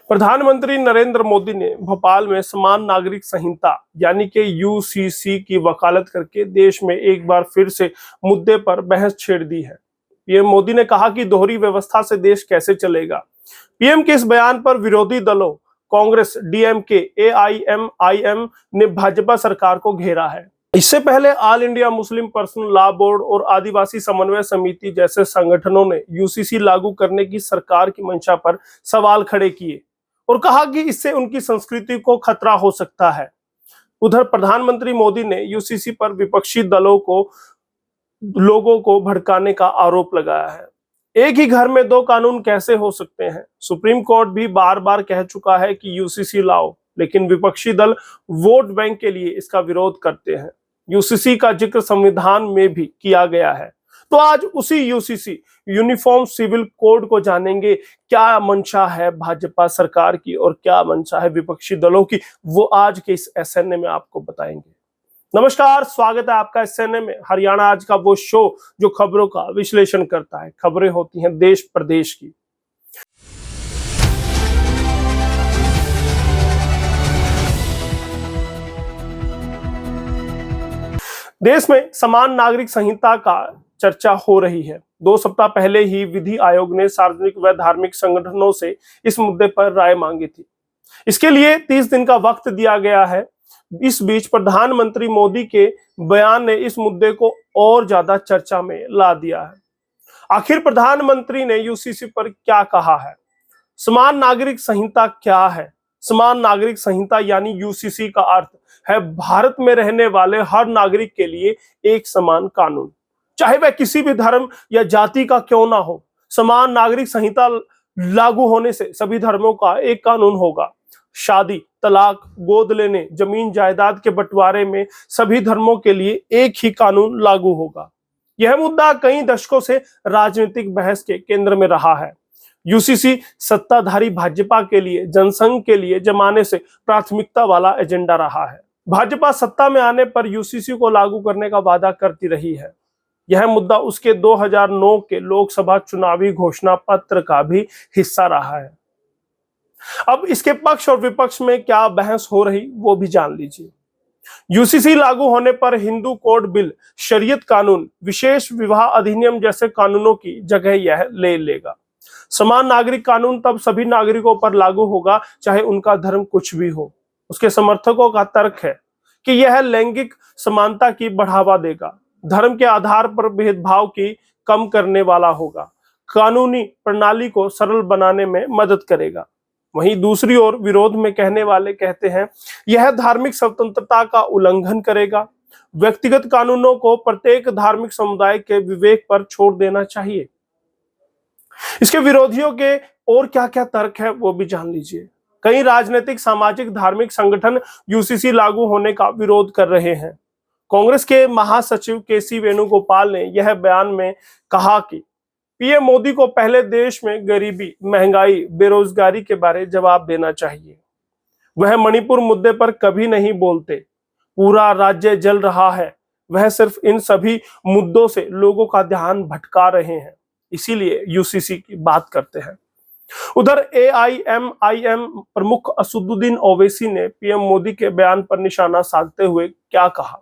प्रधानमंत्री नरेंद्र मोदी ने भोपाल में समान नागरिक संहिता यानी कि यूसीसी की वकालत करके देश में एक बार फिर से मुद्दे पर बहस छेड़ दी है। पीएम मोदी ने कहा कि दोहरी व्यवस्था से देश कैसे चलेगा। पीएम के इस बयान पर विरोधी दलों कांग्रेस, डीएमके, एआईएमआईएम ने भाजपा सरकार को घेरा है। इससे पहले all India Muslim personal law board और आदिवासी समन्वय समिति जैसे संगठनों ने यूसीसी लागू करने की सरकार की मंशा पर सवाल खड़े किए और कहा कि इससे उनकी संस्कृति को खतरा हो सकता है। उधर प्रधानमंत्री मोदी ने यूसीसी पर विपक्षी दलों को लोगों को भड़काने का आरोप लगाया है। एक ही घर में दो कानून कैसे हो सकते हैं? सुप्रीम कोर्ट भी बार बार कह चुका है कि यूसीसी लाओ, लेकिन विपक्षी दल वोट बैंक के लिए इसका विरोध करते हैं। यूसीसी का जिक्र संविधान में भी किया गया है। तो आज उसी यूसीसी यूनिफॉर्म सिविल कोड को जानेंगे। क्या मंशा है भाजपा सरकार की और क्या मंशा है विपक्षी दलों की, वो आज के इस एसएनए में आपको बताएंगे। नमस्कार, स्वागत है आपका एसएनए में। हरियाणा आज का वो शो जो खबरों का विश्लेषण करता है। खबरें होती हैं देश प्रदेश की। देश में समान नागरिक संहिता का चर्चा हो रही है। 2 सप्ताह पहले ही विधि आयोग ने सार्वजनिक व धार्मिक संगठनों से इस मुद्दे पर राय मांगी थी। इसके लिए 30 दिन का वक्त दिया गया है। इस बीच प्रधानमंत्री मोदी के बयान ने इस मुद्दे को और ज्यादा चर्चा में ला दिया है। आखिर प्रधानमंत्री ने यूसीसी पर क्या कहा है? समान नागरिक संहिता क्या है? समान नागरिक संहिता यानी यूसीसी का अर्थ है भारत में रहने वाले हर नागरिक के लिए एक समान कानून, चाहे वह किसी भी धर्म या जाति का क्यों ना हो। समान नागरिक संहिता लागू होने से सभी धर्मों का एक कानून होगा। शादी, तलाक, गोद लेने, जमीन जायदाद के बंटवारे में सभी धर्मों के लिए एक ही कानून लागू होगा। यह मुद्दा कई दशकों से राजनीतिक बहस के केंद्र में रहा है। यूसीसी सत्ताधारी भाजपा के लिए, जनसंघ के लिए जमाने से प्राथमिकता वाला एजेंडा रहा है। भाजपा सत्ता में आने पर यूसीसी को लागू करने का वादा करती रही है। यह मुद्दा उसके 2009 के लोकसभा चुनावी घोषणा पत्र का भी हिस्सा रहा है। अब इसके पक्ष और विपक्ष में क्या बहस हो रही वो भी जान लीजिए। यूसीसी लागू होने पर हिंदू कोड बिल, शरीयत कानून, विशेष विवाह अधिनियम जैसे कानूनों की जगह यह ले लेगा। समान नागरिक कानून तब सभी नागरिकों पर लागू होगा, चाहे उनका धर्म कुछ भी हो। उसके समर्थकों का तर्क है कि यह लैंगिक समानता की बढ़ावा देगा, धर्म के आधार पर भेदभाव की कम करने वाला होगा, कानूनी प्रणाली को सरल बनाने में मदद करेगा। वहीं दूसरी ओर विरोध में कहने वाले कहते हैं यह धार्मिक स्वतंत्रता का उल्लंघन करेगा। व्यक्तिगत कानूनों को प्रत्येक धार्मिक समुदाय के विवेक पर छोड़ देना चाहिए। इसके विरोधियों के और क्या क्या तर्क है वो भी जान लीजिए। कई राजनीतिक, सामाजिक, धार्मिक संगठन यूसीसी लागू होने का विरोध कर रहे हैं। कांग्रेस के महासचिव केसी वेणुगोपाल ने यह बयान में कहा कि पीएम मोदी को पहले देश में गरीबी, महंगाई, बेरोजगारी के बारे जवाब देना चाहिए। वह मणिपुर मुद्दे पर कभी नहीं बोलते। पूरा राज्य जल रहा है। वह सिर्फ इन सभी मुद्दों से लोगों का ध्यान भटका रहे हैं, इसीलिए यूसीसी की बात करते हैं। उधर एआईएमआईएम प्रमुख असदुद्दीन ओवैसी ने पीएम मोदी के बयान पर निशाना साधते हुए क्या कहा?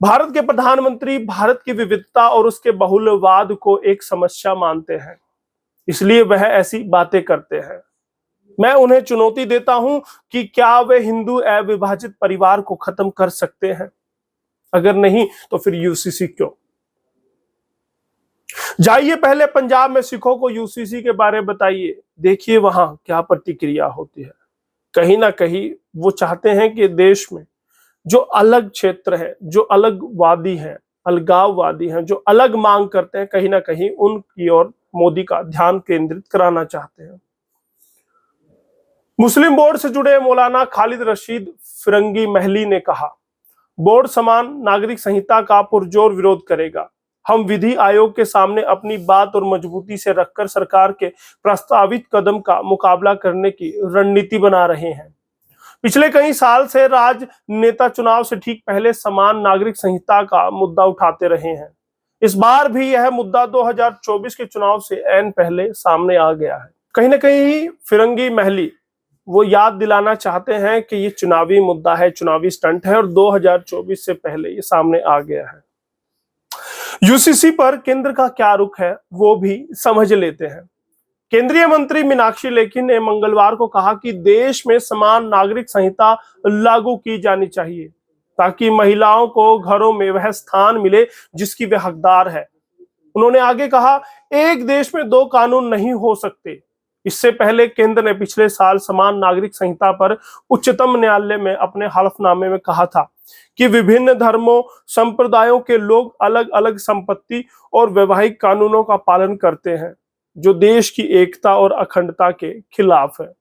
भारत के प्रधानमंत्री भारत की विविधता और उसके बहुलवाद को एक समस्या मानते हैं, इसलिए वह ऐसी बातें करते हैं। मैं उन्हें चुनौती देता हूं कि क्या वे हिंदू अविभाजित परिवार को खत्म कर सकते हैं? अगर नहीं तो फिर यूसीसी क्यों? जाइए पहले पंजाब में सिखों को यूसीसी के बारे में बताइए, देखिए वहां क्या प्रतिक्रिया होती है। कहीं ना कहीं वो चाहते हैं कि देश में जो अलग क्षेत्र है, जो अलगवादी हैं, अलगाववादी हैं, जो अलग मांग करते हैं, कहीं ना कहीं उनकी ओर मोदी का ध्यान केंद्रित कराना चाहते हैं। मुस्लिम बोर्ड से जुड़े मौलाना खालिद रशीद फिरंगी महली ने कहा, बोर्ड समान नागरिक संहिता का पुरजोर विरोध करेगा। हम विधि आयोग के सामने अपनी बात और मजबूती से रखकर सरकार के प्रस्तावित कदम का मुकाबला करने की रणनीति बना रहे हैं। पिछले कई साल से राजनेता चुनाव से ठीक पहले समान नागरिक संहिता का मुद्दा उठाते रहे हैं। इस बार भी यह मुद्दा 2024 के चुनाव से ऐन पहले सामने आ गया है। कहीं ना कहीं फिरंगी महली वो याद दिलाना चाहते हैं कि ये चुनावी मुद्दा है, चुनावी स्टंट है और 2024 से पहले ये सामने आ गया है। यूसीसी पर केंद्र का क्या रुख है वो भी समझ लेते हैं। केंद्रीय मंत्री मीनाक्षी लेखी ने मंगलवार को कहा कि देश में समान नागरिक संहिता लागू की जानी चाहिए ताकि महिलाओं को घरों में वह स्थान मिले जिसकी वे हकदार है। उन्होंने आगे कहा, एक देश में दो कानून नहीं हो सकते। इससे पहले केंद्र ने पिछले साल समान नागरिक संहिता पर उच्चतम न्यायालय में अपने हलफनामे में कहा था कि विभिन्न धर्मों संप्रदायों के लोग अलग अलग संपत्ति और वैवाहिक कानूनों का पालन करते हैं जो देश की एकता और अखंडता के खिलाफ है।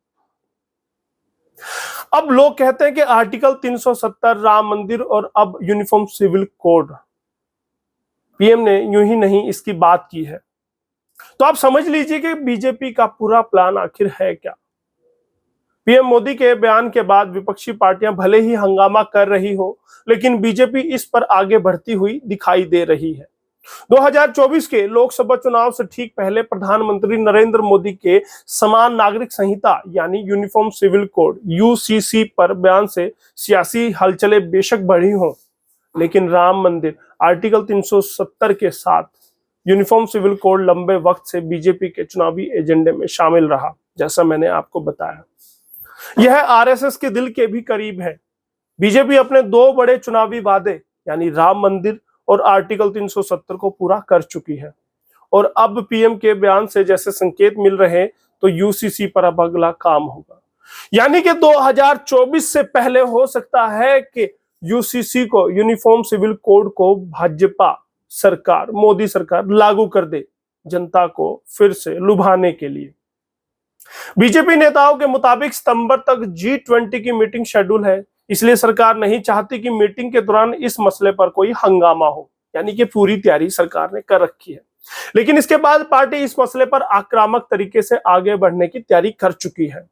अब लोग कहते हैं कि आर्टिकल 370 राम मंदिर और अब यूनिफॉर्म सिविल कोड, पीएम ने यूं ही नहीं इसकी बात की है। तो आप समझ लीजिए कि बीजेपी का पूरा प्लान आखिर है क्या। पीएम मोदी के बयान के बाद विपक्षी पार्टियां भले ही हंगामा कर रही हो, लेकिन बीजेपी इस पर आगे बढ़ती हुई दिखाई दे रही है। 2024 के लोकसभा चुनाव से ठीक पहले प्रधानमंत्री नरेंद्र मोदी के समान नागरिक संहिता यानी यूनिफॉर्म सिविल कोड यूसीसी पर बयान से सियासी हलचलें बेशक बढ़ी हों, लेकिन राम मंदिर आर्टिकल 370 के साथ यूनिफॉर्म सिविल कोड लंबे वक्त से बीजेपी के चुनावी एजेंडे में शामिल रहा। जैसा मैंने आपको बताया, यह आरएसएस के दिल के भी करीब है। बीजेपी अपने दो बड़े चुनावी वादे यानी राम मंदिर और आर्टिकल 370 को पूरा कर चुकी है और अब पीएम के बयान से जैसे संकेत मिल रहे तो यूसीसी पर अब अगला काम होगा। यानी कि 2024 से पहले हो सकता है कि यूसीसी को, यूनिफॉर्म सिविल कोड को भाजपा सरकार, मोदी सरकार लागू कर दे, जनता को फिर से लुभाने के लिए। बीजेपी नेताओं के मुताबिक सितंबर तक G20 की मीटिंग शेड्यूल है, इसलिए सरकार नहीं चाहती कि मीटिंग के दौरान इस मसले पर कोई हंगामा हो। यानी कि पूरी तैयारी सरकार ने कर रखी है, लेकिन इसके बाद पार्टी इस मसले पर आक्रामक तरीके से आगे बढ़ने की तैयारी कर चुकी है।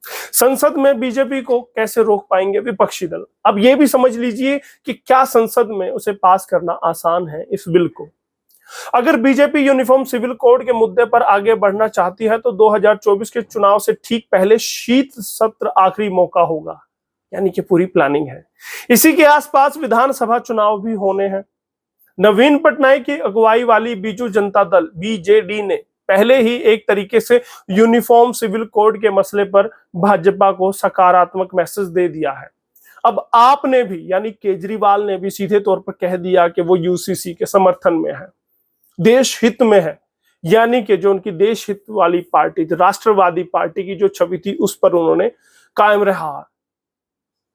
संसद में बीजेपी को कैसे रोक पाएंगे विपक्षी दल? अब यह भी समझ लीजिए कि क्या संसद में उसे पास करना आसान है इस बिल को। अगर बीजेपी यूनिफॉर्म सिविल कोड के मुद्दे पर आगे बढ़ना चाहती है तो 2024 के चुनाव से ठीक पहले शीत सत्र आखिरी मौका होगा। यानी कि पूरी प्लानिंग है। इसी के आसपास विधानसभा चुनाव भी होने हैं। नवीन पटनायक की अगुवाई वाली बीजू जनता दल बीजेडी ने पहले ही एक तरीके से यूनिफॉर्म सिविल कोड के मसले पर भाजपा को सकारात्मक मैसेज दे दिया है। अब आपने भी यानी केजरीवाल ने भी सीधे तौर पर कह दिया कि वो यूसीसी के समर्थन में है, देश हित में है। यानी कि जो उनकी देश हित वाली पार्टी थी, राष्ट्रवादी पार्टी की जो छवि थी, उस पर उन्होंने कायम रहा,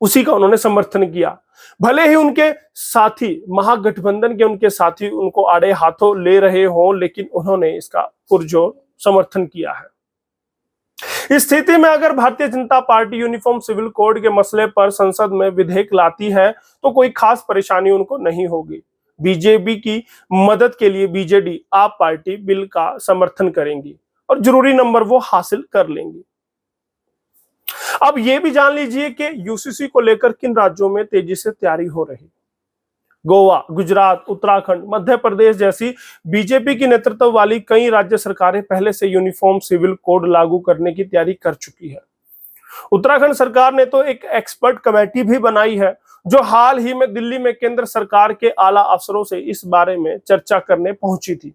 उसी का उन्होंने समर्थन किया। भले ही उनके साथी, महागठबंधन के उनके साथी उनको आड़े हाथों ले रहे हों, लेकिन उन्होंने इसका पुरजोर समर्थन किया है। इस स्थिति में अगर Bharatiya Janata party uniform civil code के मसले पर संसद में विधेयक लाती है तो कोई खास परेशानी उनको नहीं होगी। बीजेपी की मदद के लिए बीजेडी, आप पार्टी बिल का समर्थन करेंगी और जरूरी नंबर वो हासिल कर लेंगी। अब यह भी जान लीजिए कि यूसीसी को लेकर किन राज्यों में तेजी से तैयारी हो रही। गोवा, गुजरात, उत्तराखंड, मध्य प्रदेश जैसी बीजेपी की नेतृत्व वाली कई राज्य सरकारें पहले से यूनिफॉर्म सिविल कोड लागू करने की तैयारी कर चुकी है। उत्तराखंड सरकार ने तो एक एक्सपर्ट कमेटी भी बनाई है जो हाल ही में दिल्ली में केंद्र सरकार के आला अफसरों से इस बारे में चर्चा करने पहुंची थी।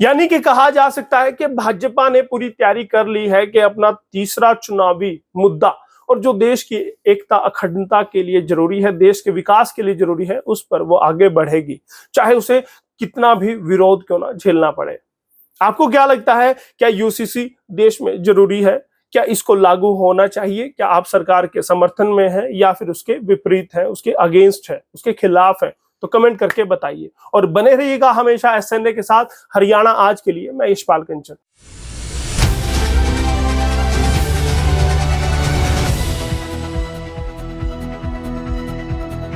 यानी कि कहा जा सकता है कि भाजपा ने पूरी तैयारी कर ली है कि अपना तीसरा चुनावी मुद्दा और जो देश की एकता अखंडता के लिए जरूरी है, देश के विकास के लिए जरूरी है, उस पर वो आगे बढ़ेगी, चाहे उसे कितना भी विरोध क्यों ना झेलना पड़े। आपको क्या लगता है, क्या यूसीसी देश में जरूरी है? क्या इसको लागू होना चाहिए? क्या आप सरकार के समर्थन में हैं या फिर उसके विपरीत है, उसके अगेंस्ट है, उसके खिलाफ है? तो कमेंट करके बताइए और बने रहिएगा हमेशा एसएनए के साथ। हरियाणा आज के लिए मैं यशपाल कंचन।